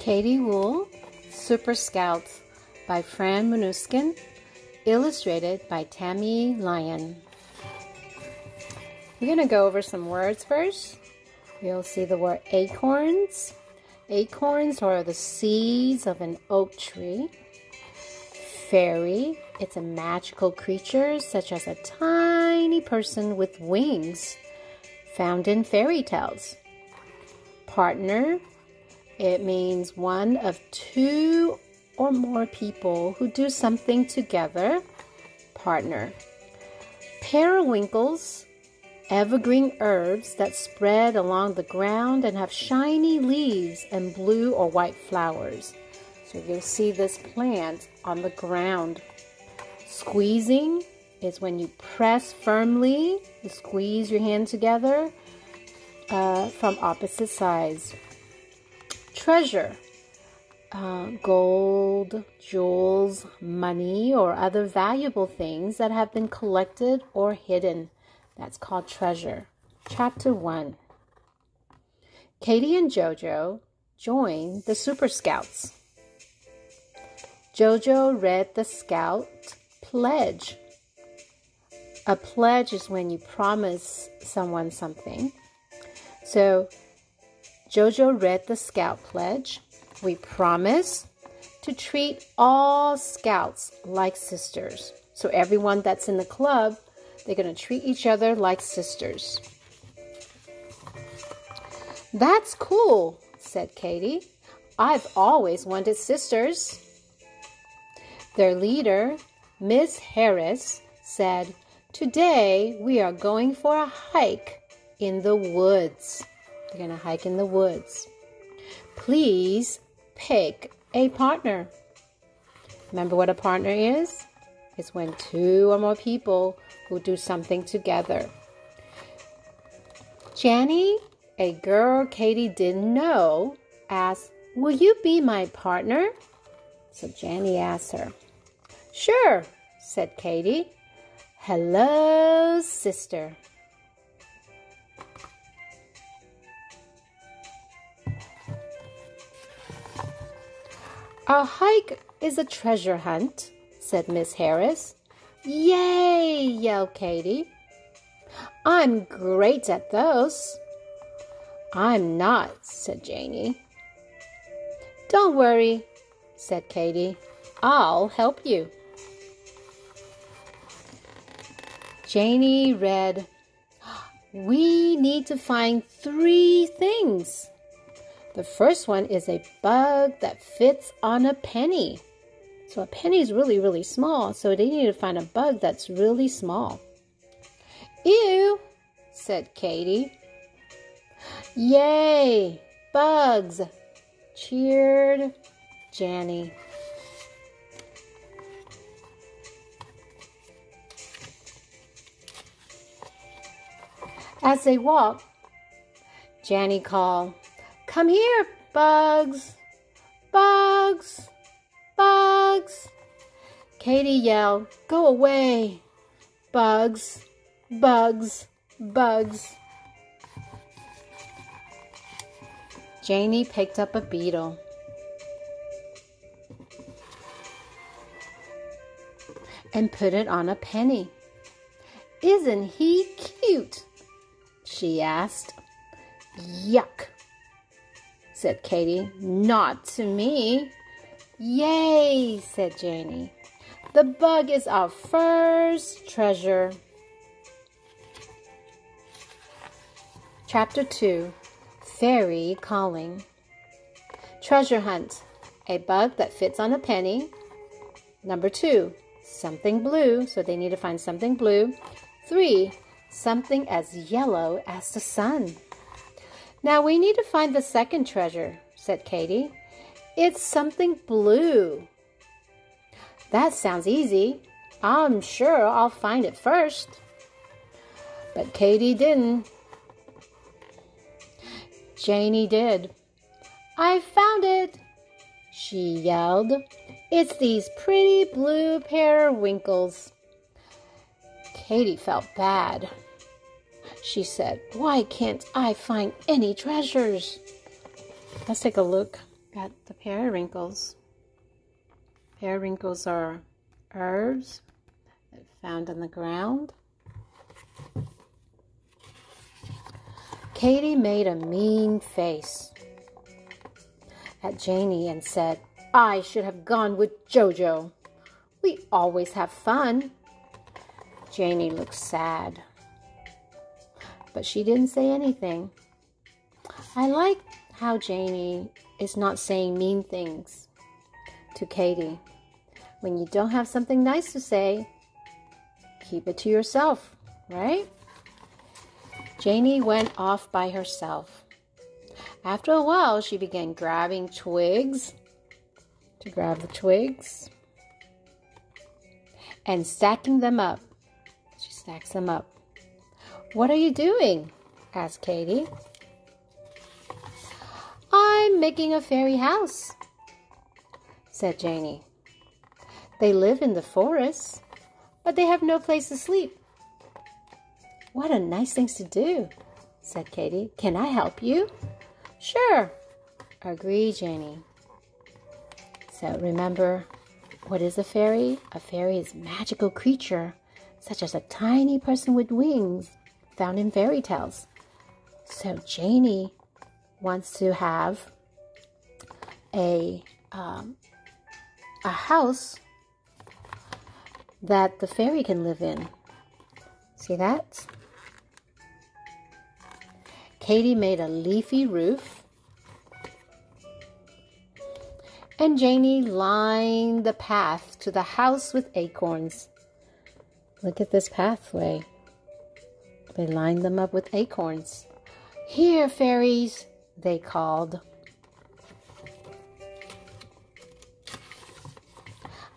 Katie Wool, Super Scouts by Fran Manuskin, illustrated by Tammy Lyon. We're going to go over some words first. You'll see the word acorns. Acorns are the seeds of an oak tree. Fairy, it's a magical creature such as a tiny person with wings found in fairy tales. Partner, it means one of two or more people who do something together. Partner. Periwinkles, evergreen herbs that spread along the ground and have shiny leaves and blue or white flowers. So you'll see this plant on the ground. Squeezing is when you press firmly, you squeeze your hand together from opposite sides. Treasure, gold, jewels, money, or other valuable things that have been collected or hidden. That's called treasure. Chapter 1. Katie and Jojo joined the Super Scouts. Jojo read the Scout Pledge. A pledge is when you promise someone something. So, Jojo read the Scout Pledge. We promise to treat all Scouts like sisters. So everyone that's in the club, they're going to treat each other like sisters. That's cool, said Katie. I've always wanted sisters. Their leader, Miss Harris, said, "Today we are going for a hike in the woods." They're going to hike in the woods. Please pick a partner. Remember what a partner is? It's when two or more people who do something together. Janny, a girl Katie didn't know, asked, "Will you be my partner?" So Janny asked her. "Sure," said Katie. "Hello, sister." "Our hike is a treasure hunt," said Miss Harris. "Yay!" yelled Katie. "I'm great at those." "I'm not," said Janie. "Don't worry," said Katie. "I'll help you." Janie read, "We need to find 3 things. The first one is a bug that fits on a penny." So a penny is really, really small. So they need to find a bug that's really small. "Ew," said Katie. "Yay, bugs," cheered Janny. As they walked, Janny called, "Come here, bugs, bugs, bugs." Katie yelled, "Go away, bugs, bugs, bugs." Janny picked up a beetle. And put it on a penny. "Isn't he cute?" she asked. "Yuck," said Katie. "Not to me." "Yay," said Janie. "The bug is our first treasure." Chapter 2. Fairy Calling. Treasure hunt. A bug that fits on a penny. Number 2. Something blue. So they need to find something blue. 3. Something as yellow as the sun. "Now we need to find the second treasure," said Katie. "It's something blue." "That sounds easy. I'm sure I'll find it first." But Katie didn't. Janie did. "I found it," she yelled. "It's these pretty blue periwinkles." Katie felt bad. She said, "Why can't I find any treasures?" Let's take a look. Got the periwinkles. Periwinkles are herbs found on the ground. Katie made a mean face at Janie and said, "I should have gone with Jojo. We always have fun." Janie looked sad, but she didn't say anything. I like how Janie is not saying mean things to Katie. When you don't have something nice to say, keep it to yourself, right? Janie went off by herself. After a while, she began grabbing twigs to grab the twigs and stacking them up. She stacks them up. "What are you doing?" asked Katie. "I'm making a fairy house," said Janie. "They live in the forest, but they have no place to sleep." "What a nice thing to do," said Katie. "Can I help you?" "Sure," agreed Janie. So remember, what is a fairy? A fairy is a magical creature, such as a tiny person with wings found in fairy tales. So Janie wants to have a house that the fairy can live in. See that? Katie made a leafy roof, and Janie lined the path to the house with acorns. Look at this pathway. They lined them up with acorns. "Here, fairies," they called.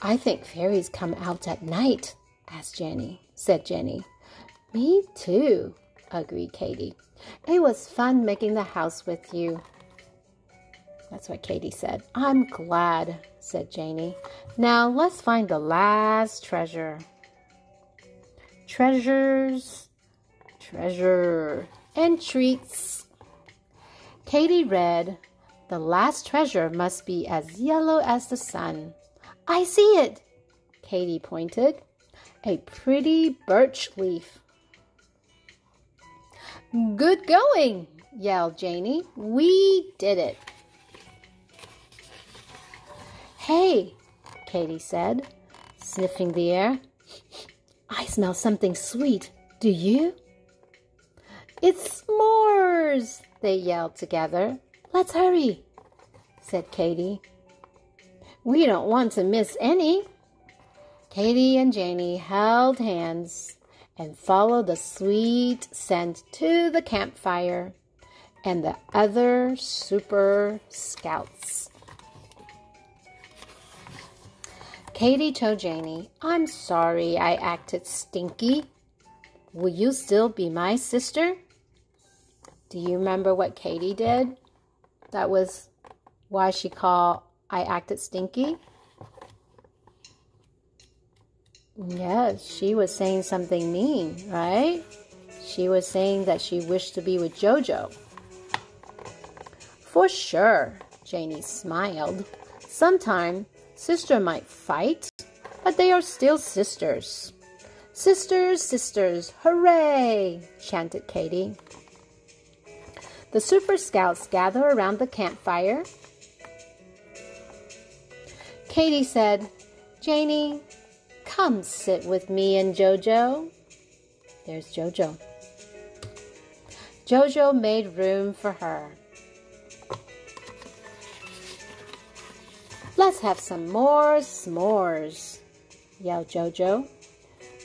"I think fairies come out at night," said Jenny. "Me too," agreed Katie. "It was fun making the house with you." That's what Katie said. "I'm glad," said Janie. "Now let's find the last treasure." Treasures, treasure, and treats. Katie read, "The last treasure must be as yellow as the sun." "I see it," Katie pointed. "A pretty birch leaf." "Good going," yelled Janie. "We did it." "Hey," Katie said, sniffing the air. "I smell something sweet. Do you?" "It's s'mores," they yelled together. "Let's hurry," said Katie. "We don't want to miss any." Katie and Janie held hands and followed the sweet scent to the campfire and the other super scouts. Katie told Janie, "I'm sorry I acted stinky. Will you still be my sister?" Do you remember what Katie did? That was why she called I acted stinky. Yes, she was saying something mean, right? She was saying that she wished to be with Jojo. "For sure," Janie smiled. "Sometime sister might fight, but they are still sisters." "Sisters, sisters, hooray!" chanted Katie. The Super Scouts gather around the campfire. Katie said, "Janie, come sit with me and Jojo." There's Jojo. Jojo made room for her. "Let's have some more s'mores," yelled Jojo.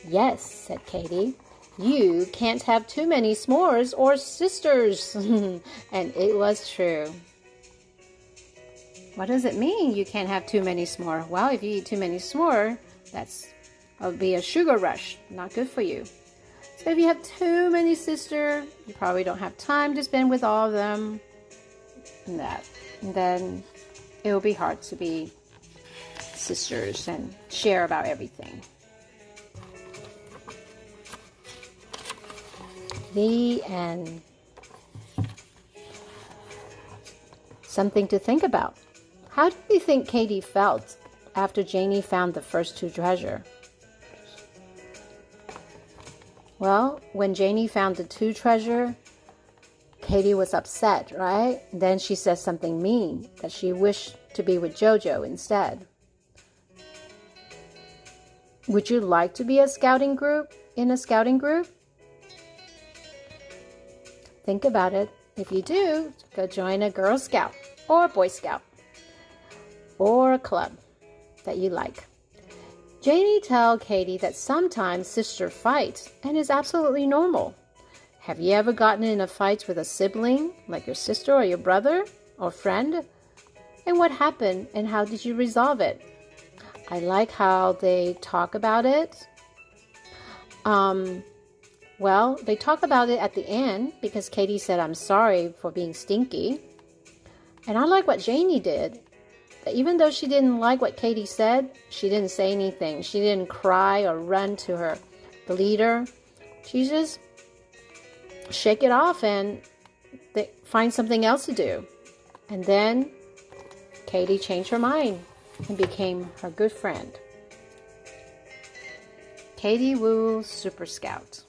"Yes," said Katie. "You can't have too many s'mores or sisters." And it was true. What does it mean you can't have too many s'more? Well, if you eat too many s'more, that'll be a sugar rush. Not good for you. So if you have too many sisters, you probably don't have time to spend with all of them. And then it will be hard to be sisters and share about everything. The end. Something to think about. How do you think Katie felt after Janie found the first two treasures? Well, when Janie found the two treasures, Katie was upset, right? Then she said something mean, that she wished to be with Jojo instead. Would you like to be in a scouting group? Think about it. If you do, go join a Girl Scout or a Boy Scout or a club that you like. Janie tells Katie that sometimes sisters fight and is absolutely normal. Have you ever gotten in a fight with a sibling, like your sister or your brother or friend? And what happened and how did you resolve it? I like how they talk about it. Well, they talk about it at the end because Katie said, I'm sorry for being stinky. And I like what Janie did. That even though she didn't like what Katie said, she didn't say anything. She didn't cry or run to the leader. She just shake it off and find something else to do. And then Katie changed her mind and became her good friend. Katie Woo, Super Scout.